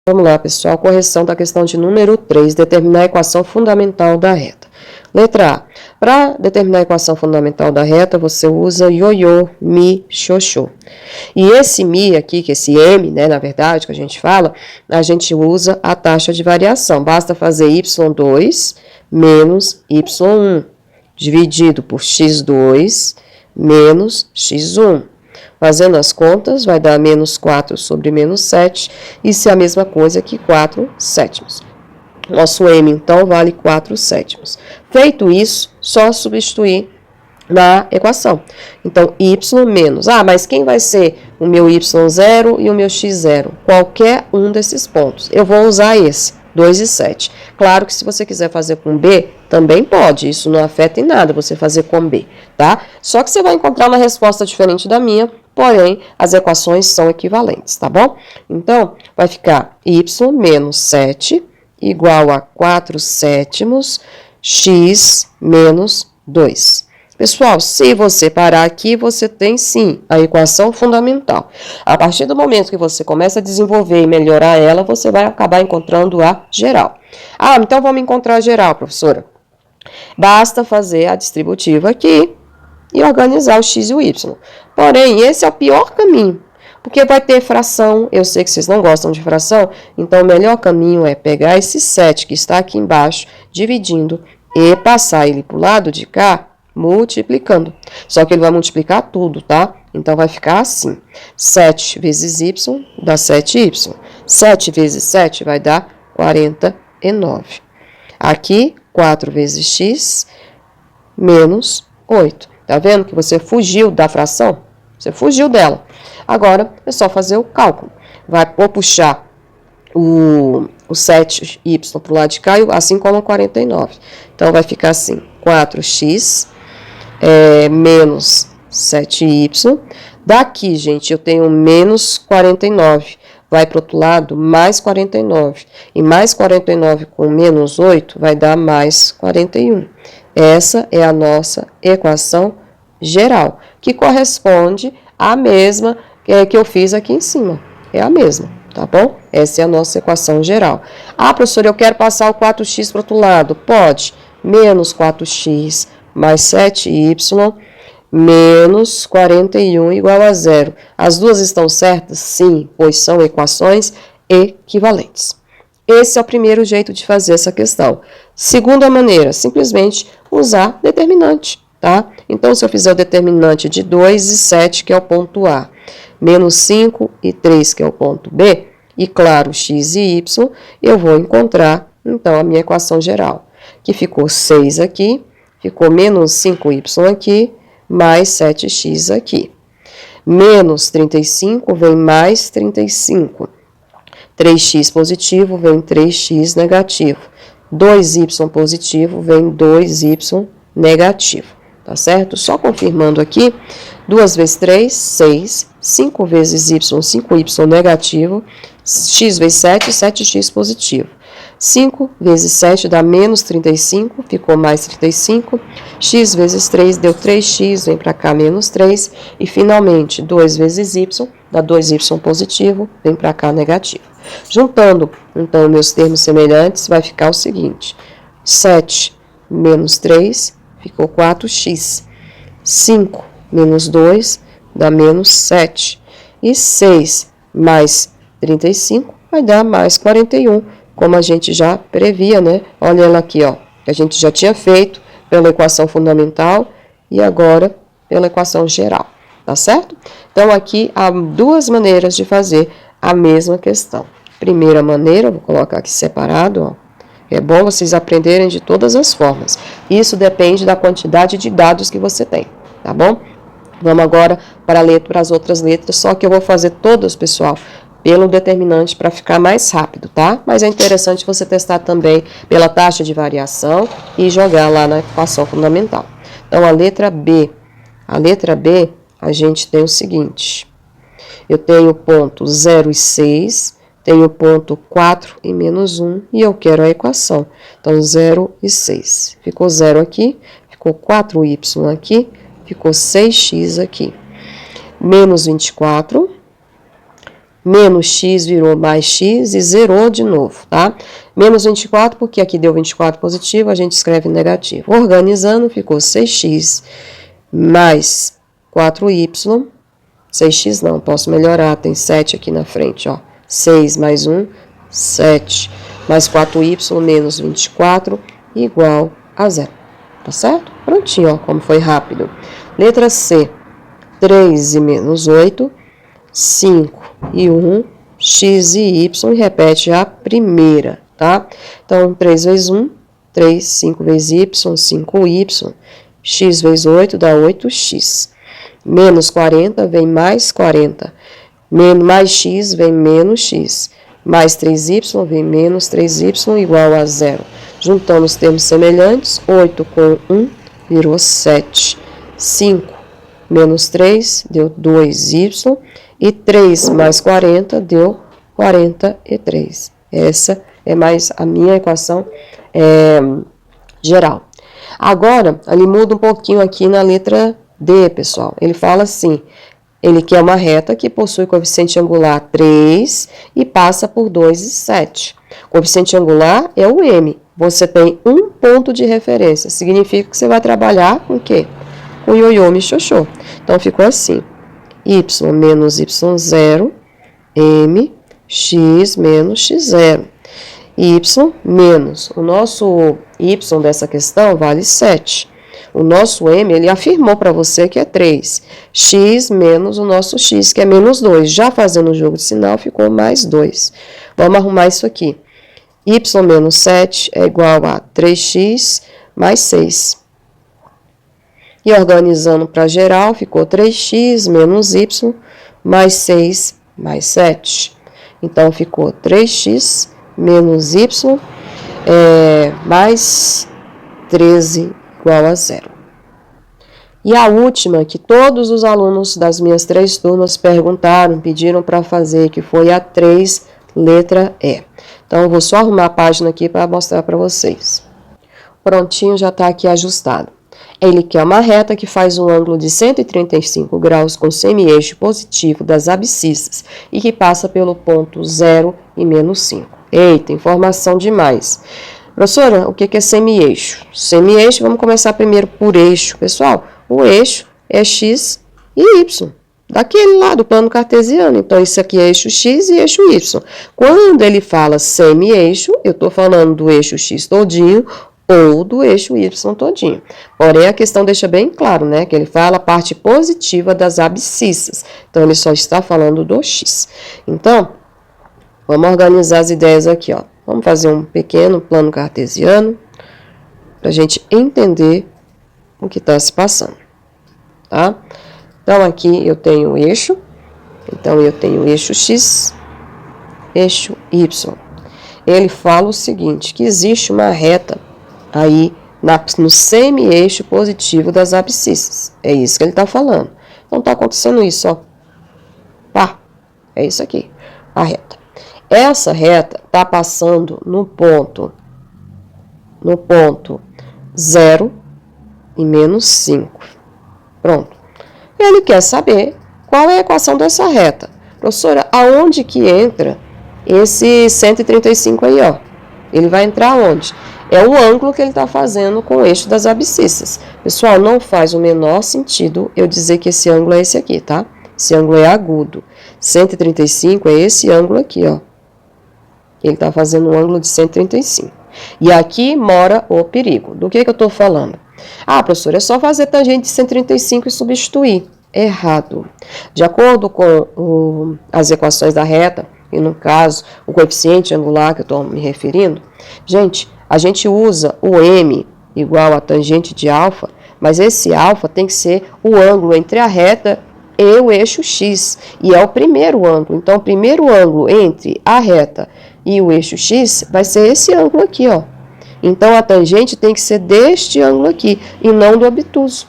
Vamos lá, pessoal, correção da questão de número 3, determinar a equação fundamental da reta. Letra A. Para determinar a equação fundamental da reta, você usa ioiô, mi, xoxô. E esse mi aqui, que esse m, né, na verdade, que a gente fala, a gente usa a taxa de variação. Basta fazer y2 menos y1, dividido por x2 menos x1. Fazendo as contas, vai dar menos 4 sobre menos 7, isso é a mesma coisa que 4 sétimos. Nosso m, então, vale 4 sétimos. Feito isso, só substituir na equação. Então, y menos. Mas quem vai ser o meu y0 e o meu x0? Qualquer um desses pontos. Eu vou usar esse, 2 e 7. Claro que se você quiser fazer com b, também pode. Isso não afeta em nada você fazer com b, tá? Só que você vai encontrar uma resposta diferente da minha, porém, as equações são equivalentes, tá bom? Então, vai ficar y menos 7 igual a 4 sétimos x menos 2. Pessoal, se você parar aqui, você tem sim a equação fundamental. A partir do momento que você começa a desenvolver e melhorar ela, você vai acabar encontrando a geral. Então vamos encontrar a geral, professora. Basta fazer a distributiva aqui e organizar o x e o y. Porém, esse é o pior caminho, porque vai ter fração. Eu sei que vocês não gostam de fração, então o melhor caminho é pegar esse 7 que está aqui embaixo, dividindo e passar ele para o lado de cá, multiplicando. Só que ele vai multiplicar tudo, tá? Então, vai ficar assim. 7 vezes y dá 7y. 7 vezes 7 vai dar 49. Aqui, 4 vezes x menos 8. Tá vendo que você fugiu da fração? Você fugiu dela. Agora, é só fazer o cálculo. Vou puxar o 7y para o lado de cá, assim como o 49. Então, vai ficar assim, 4x menos 7y. Daqui, gente, eu tenho menos 49. Vai para o outro lado, mais 49. E mais 49 com menos 8 vai dar mais 41. Essa é a nossa equação geral, que corresponde à mesma que eu fiz aqui em cima. É a mesma, tá bom? Essa é a nossa equação geral. Professora, eu quero passar o 4x para o outro lado. Pode. Menos 4x mais 7y menos 41 igual a 0. As duas estão certas? Sim, pois são equações equivalentes. Esse é o primeiro jeito de fazer essa questão. Segunda maneira, simplesmente usar determinante, tá? Então, se eu fizer o determinante de 2 e 7, que é o ponto A, menos 5 e 3, que é o ponto B, e claro, x e y, eu vou encontrar, então, a minha equação geral, que ficou 6 aqui, ficou menos 5y aqui, mais 7x aqui. Menos 35 vem mais 35. 3x positivo vem 3x negativo. 2y positivo vem 2y negativo. Tá certo? Só confirmando aqui, 2 vezes 3, 6. 5 vezes y, 5y negativo. X vezes 7, 7x positivo. 5 vezes 7 dá menos 35, ficou mais 35. X vezes 3 deu 3x, vem para cá menos 3. E finalmente, 2 vezes y dá 2y positivo, vem para cá negativo. Juntando, então, meus termos semelhantes, vai ficar o seguinte. 7 menos 3 ficou 4x. 5 menos 2 dá menos 7. E 6 mais 35 vai dar mais 41. Como a gente já previa, né? Olha ela aqui, ó, que a gente já tinha feito pela equação fundamental e agora pela equação geral, tá certo? Então, aqui há duas maneiras de fazer a mesma questão. Primeira maneira, vou colocar aqui separado, ó. É bom vocês aprenderem de todas as formas. Isso depende da quantidade de dados que você tem, tá bom? Vamos agora para as outras letras, só que eu vou fazer todas, pessoal, pelo determinante para ficar mais rápido, tá? Mas é interessante você testar também pela taxa de variação e jogar lá na equação fundamental. Então, a letra B, a gente tem o seguinte. Eu tenho ponto 0 e 6, tenho ponto 4 e menos 1, e eu quero a equação. Então, 0 e 6. Ficou 0 aqui, ficou 4y aqui, ficou 6x aqui. Menos 24... Menos x virou mais x e zerou de novo, tá? Menos 24, porque aqui deu 24 positivo, a gente escreve negativo. Organizando, ficou 6x mais 4y. 6x não, posso melhorar, tem 7 aqui na frente, ó. 6 mais 1, 7. Mais 4y menos 24, igual a 0. Tá certo? Prontinho, ó, como foi rápido. Letra C. 3 e menos 8, 5 e 1, x e y, e repete a primeira, tá? Então, 3 vezes 1, 3, 5 vezes y, 5y, x vezes 8 dá 8x. Menos 40 vem mais 40, mais x vem menos x, mais 3y vem menos 3y igual a 0. Juntando os termos semelhantes, 8 com 1 virou 7, 5 menos 3 deu 2y, e 3 mais 40 deu 43. Essa é mais a minha equação geral. Agora, ele muda um pouquinho aqui na letra D, pessoal. Ele fala assim, ele quer uma reta que possui coeficiente angular 3 e passa por 2 e 7. Coeficiente angular é o M. Você tem um ponto de referência. Significa que você vai trabalhar com o quê? Com ioiô, mi, xoxô. Então, ficou assim. Y menos y0, M, x menos x0. Y menos, o nosso y dessa questão vale 7. O nosso m, ele afirmou para você que é 3. X menos o nosso x, que é menos 2. Já fazendo o jogo de sinal, ficou mais 2. Vamos arrumar isso aqui. Y menos 7 é igual a 3x mais 6. E organizando para geral, ficou 3x menos y mais 6 mais 7. Então, ficou 3x menos y mais 13 igual a 0. E a última, que todos os alunos das minhas 3 turmas perguntaram, pediram para fazer, que foi a 3, letra E. Então, eu vou só arrumar a página aqui para mostrar para vocês. Prontinho, já está aqui ajustado. Ele quer uma reta que faz um ângulo de 135 graus com semi-eixo positivo das abscissas e que passa pelo ponto 0 e menos 5. Eita, informação demais. Professora, o que é semi-eixo? Semi-eixo, vamos começar primeiro por eixo. Pessoal, o eixo é x e y, daquele lá do plano cartesiano. Então, isso aqui é eixo x e eixo y. Quando ele fala semi-eixo, eu estou falando do eixo x todinho ou do eixo y todinho. Porém, a questão deixa bem claro, né? Que ele fala a parte positiva das abscissas. Então, ele só está falando do x. Então, vamos organizar as ideias aqui, ó. Vamos fazer um pequeno plano cartesiano para a gente entender o que está se passando, tá? Então, aqui eu tenho o eixo. Então, eu tenho o eixo x, eixo y. Ele fala o seguinte, que existe uma reta aí no semi-eixo positivo das abscissas. É isso que ele está falando. Então, está acontecendo isso, ó. Pá, é isso aqui, a reta. Essa reta está passando no ponto 0 e menos 5. Pronto. Ele quer saber qual é a equação dessa reta. Professora, aonde que entra esse 135 aí, ó? Ele vai entrar onde? É o ângulo que ele está fazendo com o eixo das abscissas. Pessoal, não faz o menor sentido eu dizer que esse ângulo é esse aqui, tá? Esse ângulo é agudo. 135 é esse ângulo aqui, ó. Ele está fazendo um ângulo de 135. E aqui mora o perigo. Do que eu estou falando? Ah, professora, é só fazer tangente de 135 e substituir. Errado. De acordo com as equações da reta, e no caso, o coeficiente angular que eu estou me referindo, gente, a gente usa o m igual a tangente de alfa, mas esse alfa tem que ser o ângulo entre a reta e o eixo x, e é o primeiro ângulo. Então, o primeiro ângulo entre a reta e o eixo x vai ser esse ângulo aqui, ó. Então, a tangente tem que ser deste ângulo aqui, e não do obtuso.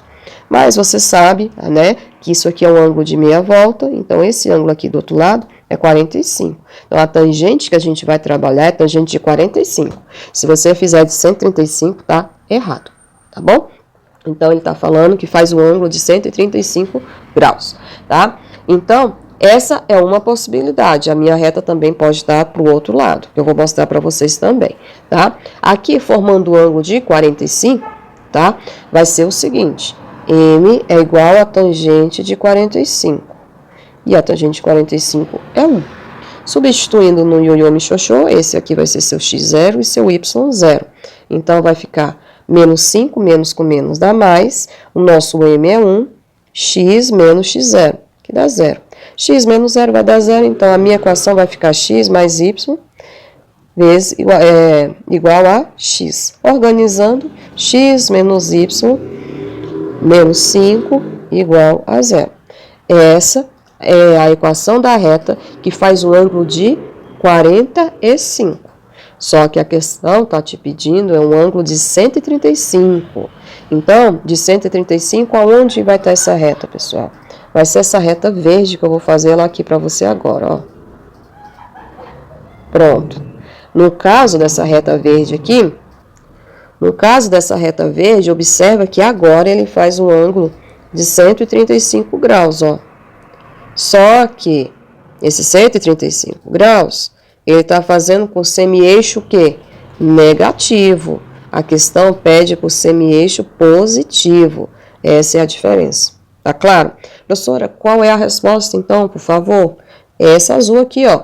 Mas você sabe, né, que isso aqui é um ângulo de meia volta, então esse ângulo aqui do outro lado é 45. Então, a tangente que a gente vai trabalhar é tangente de 45. Se você fizer de 135, tá errado, tá bom? Então, ele está falando que faz um ângulo de 135 graus, tá? Então, Essa é uma possibilidade. A minha reta também pode estar para o outro lado, que eu vou mostrar para vocês também, tá? Aqui, formando o ângulo de 45, tá? Vai ser o seguinte, M é igual a tangente de 45. E a tangente de 45 é 1. Substituindo no ioiô mi xoxô, esse aqui vai ser seu x0 e seu y0. Então, vai ficar menos 5, menos com menos dá mais. O nosso M é 1, x menos x0, que dá 0. X menos 0 vai dar 0, então a minha equação vai ficar x mais y vezes, igual a x. Organizando, x menos y menos 5 igual a 0. Essa é a equação da reta que faz o ângulo de 45. Só que a questão está te pedindo um ângulo de 135. Então, de 135, aonde vai estar essa reta, pessoal? Vai ser essa reta verde que eu vou fazer ela aqui para você agora, ó. Pronto. No caso dessa reta verde aqui, observa que agora ele faz um ângulo de 135 graus, ó. Só que esse 135 graus, ele está fazendo com semi-eixo o quê? Negativo. A questão pede por semi-eixo positivo. Essa é a diferença. Tá claro? Professora, qual é a resposta então, por favor? Essa azul aqui, ó.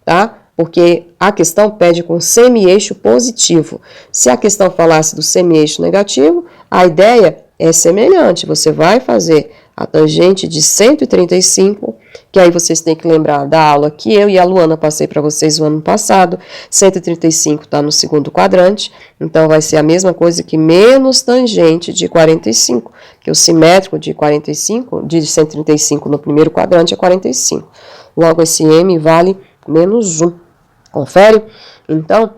Tá? Porque a questão pede com semi-eixo positivo. Se a questão falasse do semi-eixo negativo, a ideia é semelhante. Você vai fazer a tangente de 135, que aí vocês têm que lembrar da aula que eu e a Luana passei para vocês o ano passado. 135 está no segundo quadrante, então vai ser a mesma coisa que menos tangente de 45, que o simétrico de 45, de 135 no primeiro quadrante é 45. Logo, esse M vale menos 1. Confere? Então,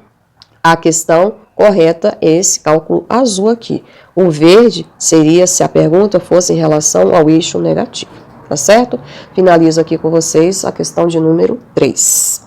a questão correta é esse cálculo azul aqui. O verde seria se a pergunta fosse em relação ao eixo negativo, tá certo? Finalizo aqui com vocês a questão de número 3.